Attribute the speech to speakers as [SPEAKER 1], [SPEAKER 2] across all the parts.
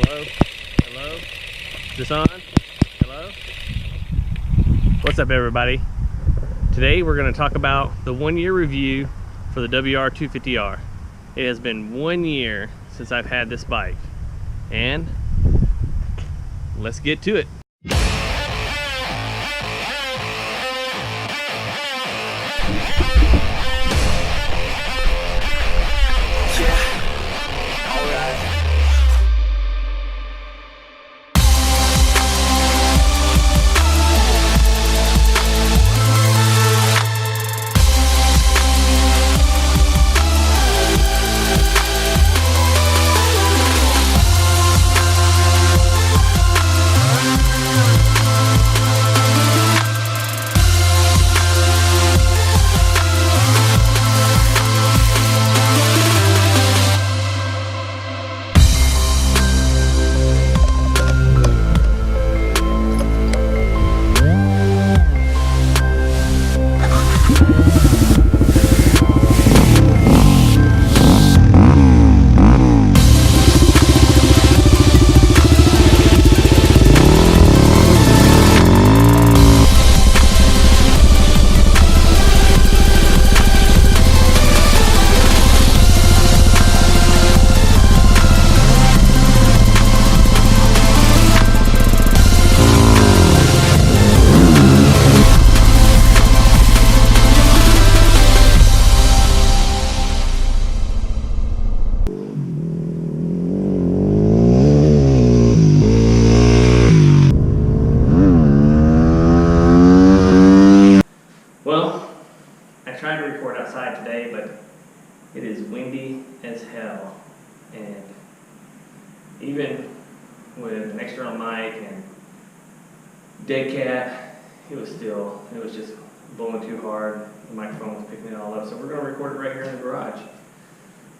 [SPEAKER 1] Hello? Hello? Is this on? Hello? What's up, everybody? Today we're going to talk about the 1-year review for the WR250R. It has been 1 year since I've had this bike, and let's get to it. Outside today, but it is windy as hell, and even with an external mic and dead cat, it was just blowing too hard. The microphone was picking it all up, so we're going to record it right here in the garage.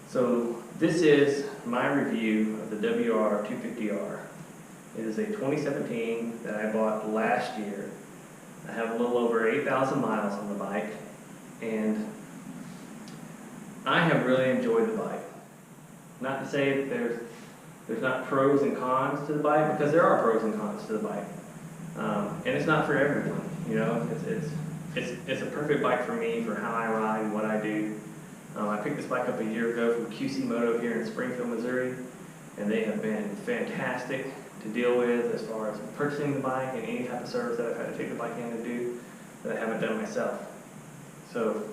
[SPEAKER 1] So this is my review of the WR250R. It is a 2017 that I bought last year. I have a little over 8,000 miles on the bike, and I have really enjoyed the bike. Not to say that there's not pros and cons to the bike, because there are pros and cons to the bike, and it's not for everyone. You know, it's a perfect bike for me, for how I ride and what I do. I picked this bike up a year ago from QC Moto here in Springfield, Missouri, and they have been fantastic to deal with as far as purchasing the bike and any type of service that I've had to take the bike in to do that I haven't done myself. So,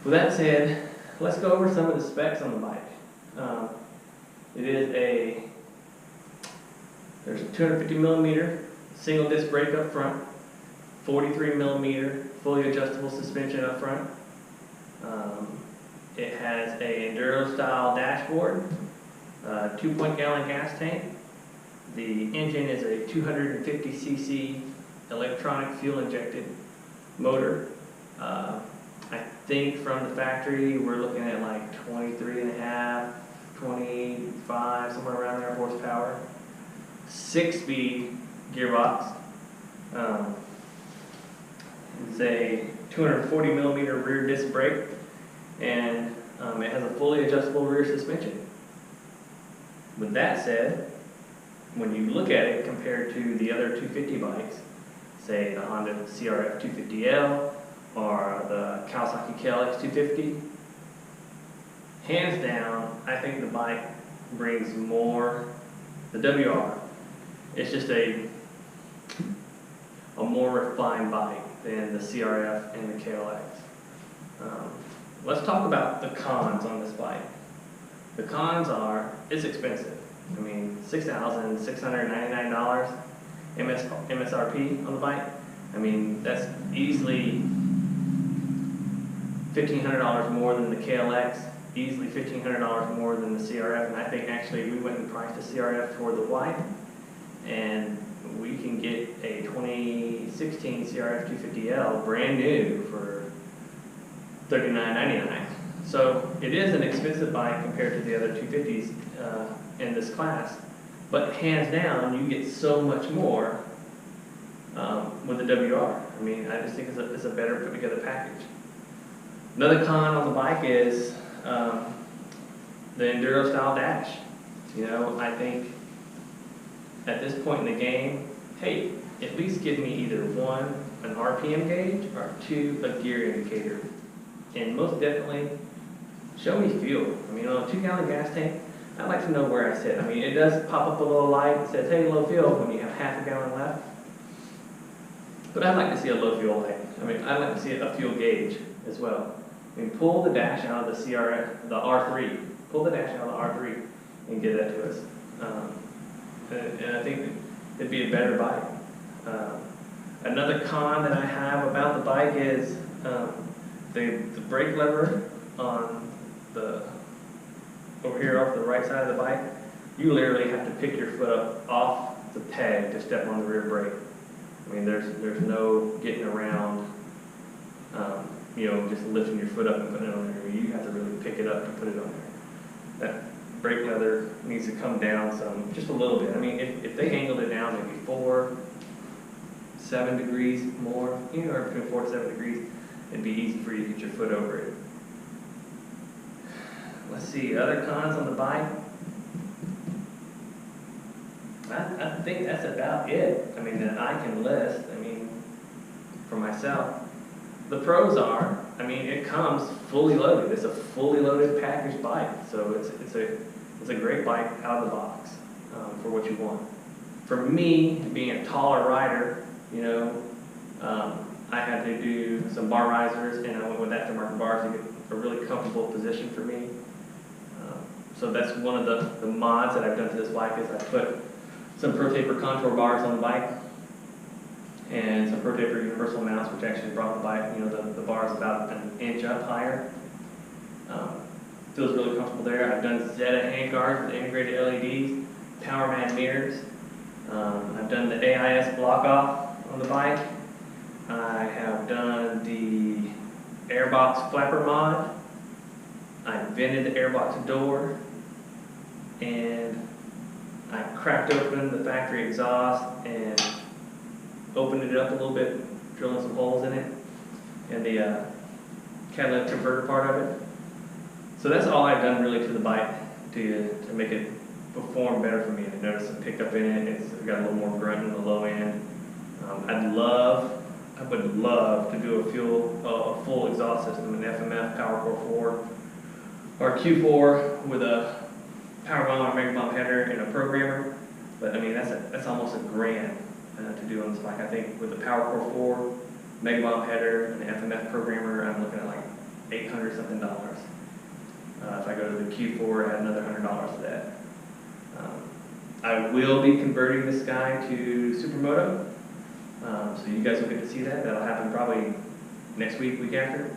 [SPEAKER 1] with that said, let's go over some of the specs on the bike. There's a 250 millimeter single disc brake up front, 43 millimeter fully adjustable suspension up front. It has a enduro style dashboard, 2 gallon gas tank. The engine is a 250cc electronic fuel injected motor. I think from the factory we're looking at like 23.5, 25, somewhere around there horsepower. 6-speed gearbox. It's a 240 millimeter rear disc brake, and it has a fully adjustable rear suspension. With that said, when you look at it compared to the other 250 bikes, say the Honda CRF 250L or the Kawasaki KLX 250, hands down, I think the bike brings more. The WR, it's just a more refined bike than the CRF and the KLX. Let's talk about the cons on this bike. The cons are, it's expensive. I mean, $6,699 MSRP on the bike. I mean, that's easily $1,500 more than the KLX, easily $1,500 more than the CRF, and I think actually we went and priced the CRF for the white, and we can get a 2016 CRF 250L brand new for $39.99. So it is an expensive bike compared to the other 250s in this class, but hands down you get so much more with the WR. I mean, I just think it's a better put together package. Another con on the bike is the enduro style dash. You know, I think at this point in the game, hey, at least give me either one, an RPM gauge, or two, a gear indicator. And most definitely, show me fuel. I mean, on a 2-gallon gas tank, I'd like to know where I sit. I mean, it does pop up a little light that says, hey, low fuel, when you have half a gallon left. But I'd like to see a low fuel light. I mean, I'd like to see a fuel gauge as well. I mean, pull the dash out of the R3. Pull the dash out of the R3 and give that to us. And I think it'd be a better bike. Another con that I have about the bike is the brake lever on the over here off the right side of the bike. You literally have to pick your foot up off the peg to step on the rear brake. I mean, there's no getting around, you know, just lifting your foot up and putting it on there. You have to really pick it up and put it on there. That brake leather needs to come down just a little bit. I mean, if they angled it down maybe 7 degrees more, you know, or between 4 to 7 degrees, it'd be easy for you to get your foot over it. Let's see, other cons on the bike. I think that's about it. I mean, that I can list. I mean, for myself. The pros are, I mean, it comes fully loaded. It's a fully loaded packaged bike, so it's a great bike out of the box for what you want. For me, being a taller rider, you know, I had to do some bar risers, and I went with aftermarket bars to get a really comfortable position for me. So that's one of the mods that I've done to this bike is I put some Pro Taper contour bars on the bike and some Pro Taper universal mounts, which actually brought the bike, you know, the bars about an inch up higher. Feels really comfortable there. I've done Zeta handguards with integrated LEDs, power mad mirrors. I've done the AIS block off on the bike. I have done the airbox flapper mod. I vented the airbox door, and I cracked open the factory exhaust and opened it up a little bit, drilling some holes in it, and the catalytic converter part of it. So that's all I've done really to the bike to make it perform better for me. I noticed some pickup in it. It's got a little more grunt in the low end. I would love to do a full exhaust system, an FMF PowerCore 4 or Q4 with a power bomb or mega bomb header and a programmer. But I mean, that's almost $1,000 to do on this bike. I think with the PowerCore 4, mega bomb header, and the FMF programmer, I'm looking at like $800 something. If I go to the Q4, add another $100 to that. I will be converting this guy to Supermoto, so you guys will get to see that. That'll happen probably next week, week after.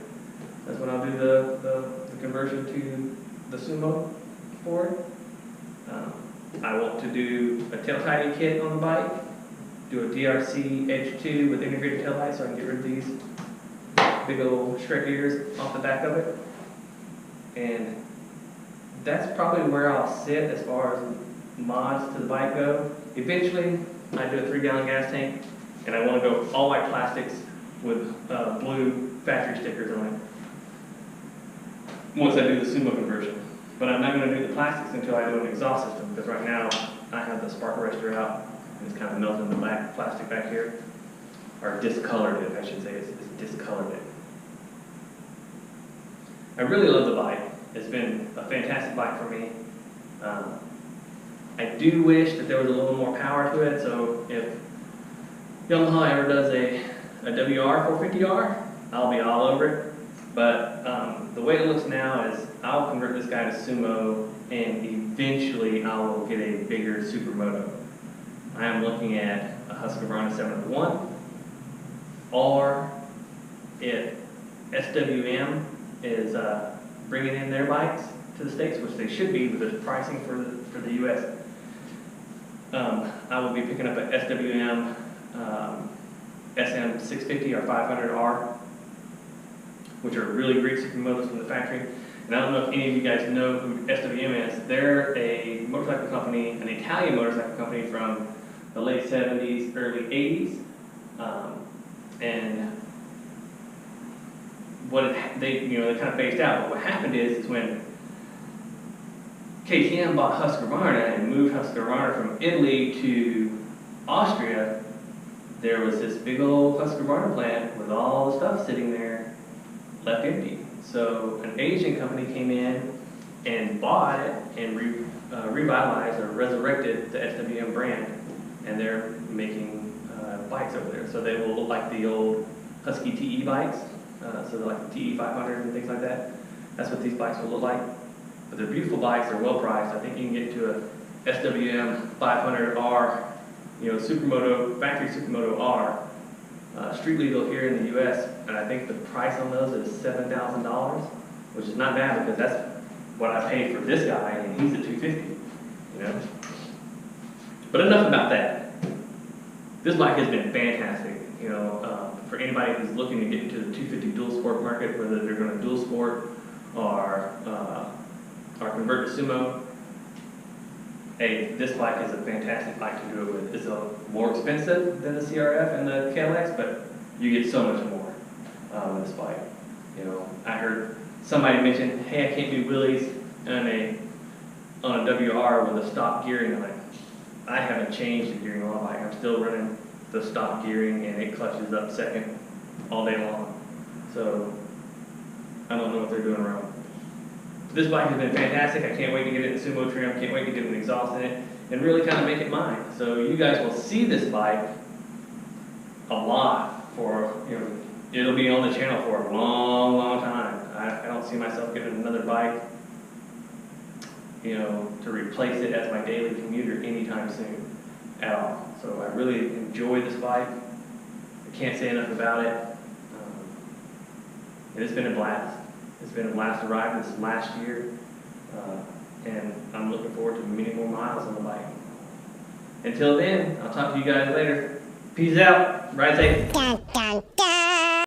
[SPEAKER 1] That's when I'll do the conversion to the Sumo for it. I want to do a tail tightening kit on the bike, do a DRC Edge 2 with integrated tail lights so I can get rid of these big old Shrek ears off the back of it. And that's probably where I'll sit as far as mods to the bike go. Eventually, I do a 3-gallon gas tank, and I want to go all white plastics with blue factory stickers on it once I do the Sumo conversion. But I'm not going to do the plastics until I do an exhaust system, because right now I have the spark arrestor out, and it's kind of melting the black plastic back here, or discolored it, I should say. It's discolored it. I really love the bike. It's been a fantastic bike for me. I do wish that there was a little more power to it, so if Yamaha ever does a WR250R, I'll be all over it. But the way it looks now is I'll convert this guy to Sumo, and eventually I will get a bigger Supermoto. I am looking at a Husqvarna 701, or if SWM is bringing in their bikes to the States, which they should be with the pricing for the US. I will be picking up a SWM SM650 or 500R, which are really great Supermotos from the factory. And I don't know if any of you guys know who SWM is. They're a motorcycle company, an Italian motorcycle company from the late 70s, early 80s. And they kind of phased out. But what happened is when KTM bought Husqvarna and moved Husqvarna from Italy to Austria, there was this big old Husqvarna plant with all the stuff sitting there left empty. So an Asian company came in and bought it and revitalized or resurrected the SWM brand, and they're making bikes over there. So they will look like the old Husky TE bikes, so they're like the TE 500 and things like that. That's what these bikes will look like. But they're beautiful bikes, they're well priced. I think you can get to a SWM 500R, you know, Supermoto, factory Supermoto R, street legal here in the US, and I think the price on those is $7,000, which is not bad because that's what I paid for this guy, and he's at $250, you know. But enough about that. This bike has been fantastic, you know, for anybody who's looking to get into the 250 dual sport market, whether they're going to dual sport or convert to sumo. Hey, this bike is a fantastic bike to do it with. It's more expensive than the CRF and the KLX, but you get so much more with this bike. You know, I heard somebody mention, hey, I can't do wheelies on a WR with a stock gearing. I'm like, I haven't changed the gearing on my bike. I'm still running the stock gearing, and it clutches up second all day long. So I don't know what they're doing wrong. This bike has been fantastic. I can't wait to get it in sumo trim. Can't wait to get an exhaust in it and really kind of make it mine. So you guys will see this bike a lot for, you know, it'll be on the channel for a long, long time. I don't see myself getting another bike, you know, to replace it as my daily commuter anytime soon at all. So I really enjoy this bike. I can't say enough about it. And it's been a blast. It's been a blast to ride this last year, and I'm looking forward to many more miles on the bike. Until then, I'll talk to you guys later. Peace out. Ride safe.